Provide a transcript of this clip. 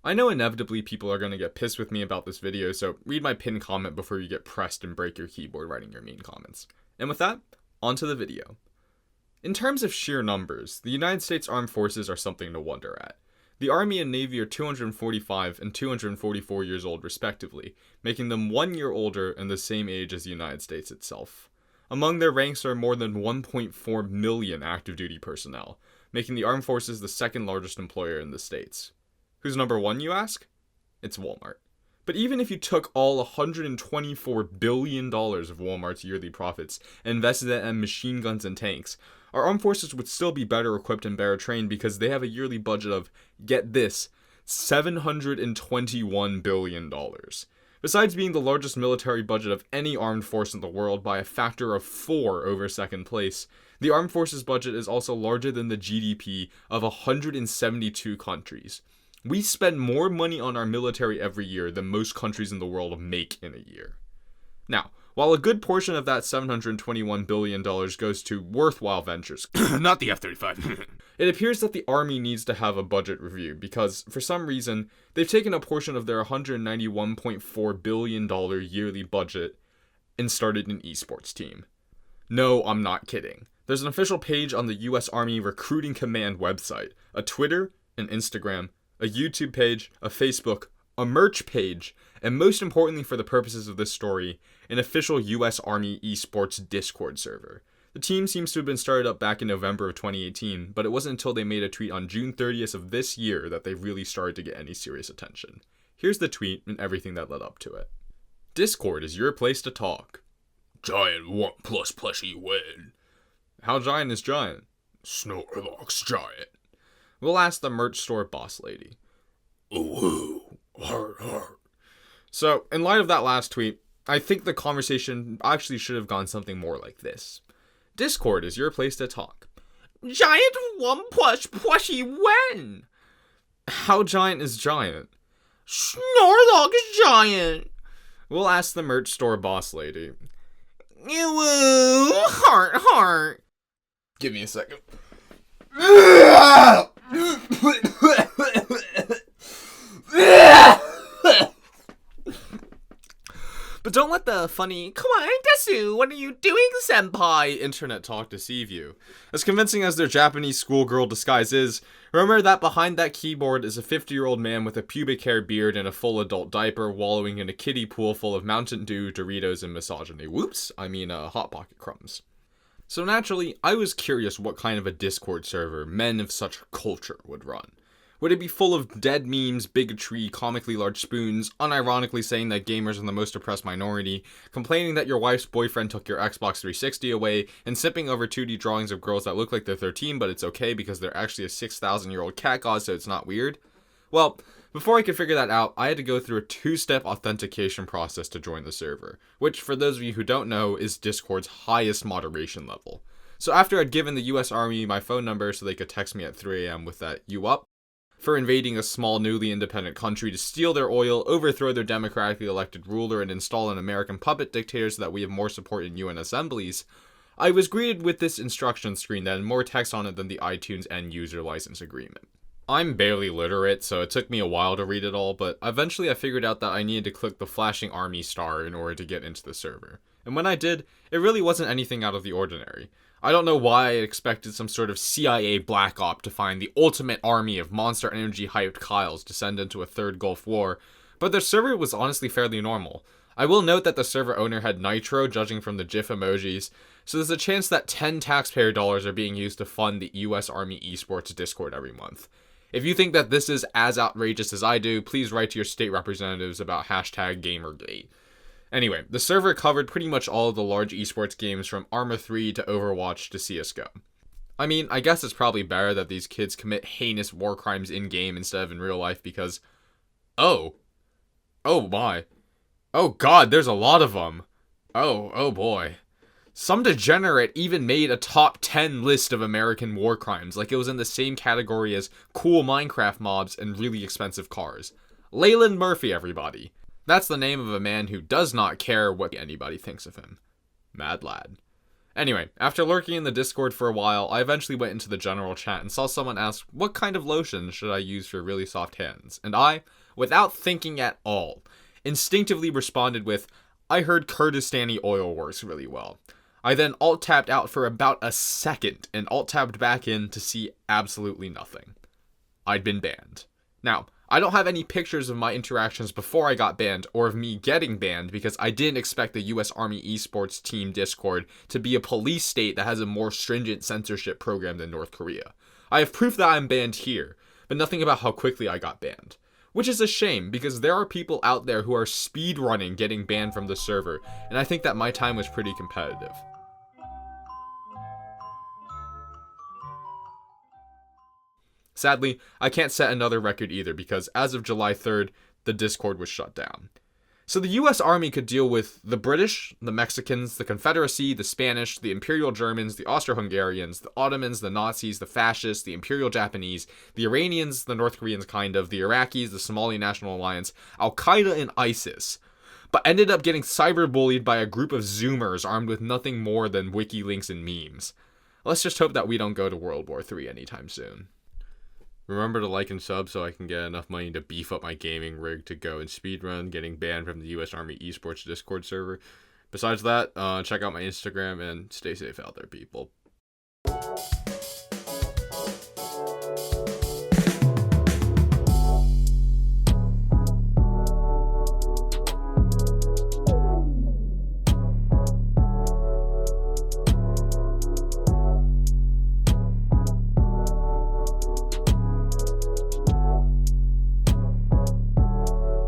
I know inevitably people are going to get pissed with me about this video, so read my pinned comment before you get pressed and break your keyboard writing your mean comments. And with that, on to the video. In terms of sheer numbers, the United States Armed Forces are something to wonder at. The Army and Navy are 245 and 244 years old respectively, making them 1 year older and the same age as the United States itself. Among their ranks are more than 1.4 million active duty personnel, making the Armed Forces the second largest employer in the States. Who's number one, you ask? It's Walmart. But even if you took all $124 billion of Walmart's yearly profits and invested it in machine guns and tanks, our armed forces would still be better equipped and better trained because they have a yearly budget of, get this, $721 billion. Besides being the largest military budget of any armed force in the world by a factor of 4 over second place, the armed forces budget is also larger than the GDP of 172 countries. We spend more money on our military every year than most countries in the world make in a year. Now, while a good portion of that $721 billion goes to worthwhile ventures, not the F-35, it appears that the Army needs to have a budget review because, for some reason, they've taken a portion of their $191.4 billion yearly budget and started an esports team. No, I'm not kidding. There's an official page on the US Army Recruiting Command website, a Twitter, an Instagram, a YouTube page, a Facebook, a merch page, and most importantly for the purposes of this story, an official US Army Esports Discord server. The team seems to have been started up back in November of 2018, but it wasn't until they made a tweet on June 30th of this year that they really started to get any serious attention. Here's the tweet and everything that led up to it. Discord is your place to talk. Giant 1+ plushie win. How giant is giant? Snorlax giant. We'll ask the merch store boss lady. Ooh, heart, heart. So, in light of that last tweet, I think the conversation actually should have gone something more like this. Discord is your place to talk. Giant 1+ plushie win. How giant is giant? Snorlax giant. We'll ask the merch store boss lady. Ooh, heart, heart. Give me a second. But don't let the funny "kawaii desu, what are you doing, senpai" internet talk deceive you. As convincing as their Japanese schoolgirl disguise is, remember that behind that keyboard is a 50-year-old man with a pubic hair beard and a full adult diaper wallowing in a kiddie pool full of Mountain Dew, Doritos, and misogyny. Hot Pocket crumbs. So naturally, I was curious what kind of a Discord server men of such culture would run. Would it be full of dead memes, bigotry, comically large spoons, unironically saying that gamers are the most oppressed minority, complaining that your wife's boyfriend took your Xbox 360 away, and sipping over 2D drawings of girls that look like they're 13 but it's okay because they're actually a 6,000-year-old cat god so it's not weird? Well, before I could figure that out, I had to go through a 2-step authentication process to join the server, which, for those of you who don't know, is Discord's highest moderation level. So after I'd given the US Army my phone number so they could text me at 3 a.m. with that "you up?" for invading a small newly independent country to steal their oil, overthrow their democratically elected ruler, and install an American puppet dictator so that we have more support in UN assemblies, I was greeted with this instruction screen that had more text on it than the iTunes end user license agreement. I'm barely literate, so it took me a while to read it all, but eventually I figured out that I needed to click the flashing army star in order to get into the server. And when I did, it really wasn't anything out of the ordinary. I don't know why I expected some sort of CIA black op to find the ultimate army of Monster Energy hyped Kyles to send into a third Gulf War, but the server was honestly fairly normal. I will note that the server owner had Nitro, judging from the GIF emojis, so there's a chance that 10 taxpayer dollars are being used to fund the US Army Esports Discord every month. If you think that this is as outrageous as I do, please write to your state representatives about #Gamergate. Anyway, the server covered pretty much all of the large esports games from Arma 3 to Overwatch to CSGO. I mean, I guess it's probably better that these kids commit heinous war crimes in-game instead of in real life because... Oh my. Oh god, there's a lot of them. Oh boy. Some degenerate even made a top 10 list of American war crimes, like it was in the same category as cool Minecraft mobs and really expensive cars. Leyland Murphy, everybody. That's the name of a man who does not care what anybody thinks of him. Mad lad. Anyway, after lurking in the Discord for a while, I eventually went into the general chat and saw someone ask, what kind of lotion should I use for really soft hands? And I, without thinking at all, instinctively responded with, I heard Kurdistani oil works really well. I then alt-tabbed out for about a second and alt-tabbed back in to see absolutely nothing. I'd been banned. Now, I don't have any pictures of my interactions before I got banned or of me getting banned because I didn't expect the US Army Esports team Discord to be a police state that has a more stringent censorship program than North Korea. I have proof that I'm banned here, but nothing about how quickly I got banned. Which is a shame because there are people out there who are speedrunning getting banned from the server, and I think that my time was pretty competitive. Sadly, I can't set another record either because as of July 3rd, the Discord was shut down. So the US Army could deal with the British, the Mexicans, the Confederacy, the Spanish, the Imperial Germans, the Austro-Hungarians, the Ottomans, the Nazis, the Fascists, the Imperial Japanese, the Iranians, the North Koreans kind of, the Iraqis, the Somali National Alliance, Al-Qaeda, and ISIS. But ended up getting cyberbullied by a group of Zoomers armed with nothing more than wiki links and memes. Let's just hope that we don't go to World War III anytime soon. Remember to like and sub so I can get enough money to beef up my gaming rig to go and speedrun getting banned from the US Army Esports Discord server. Besides that, check out my Instagram and stay safe out there, people.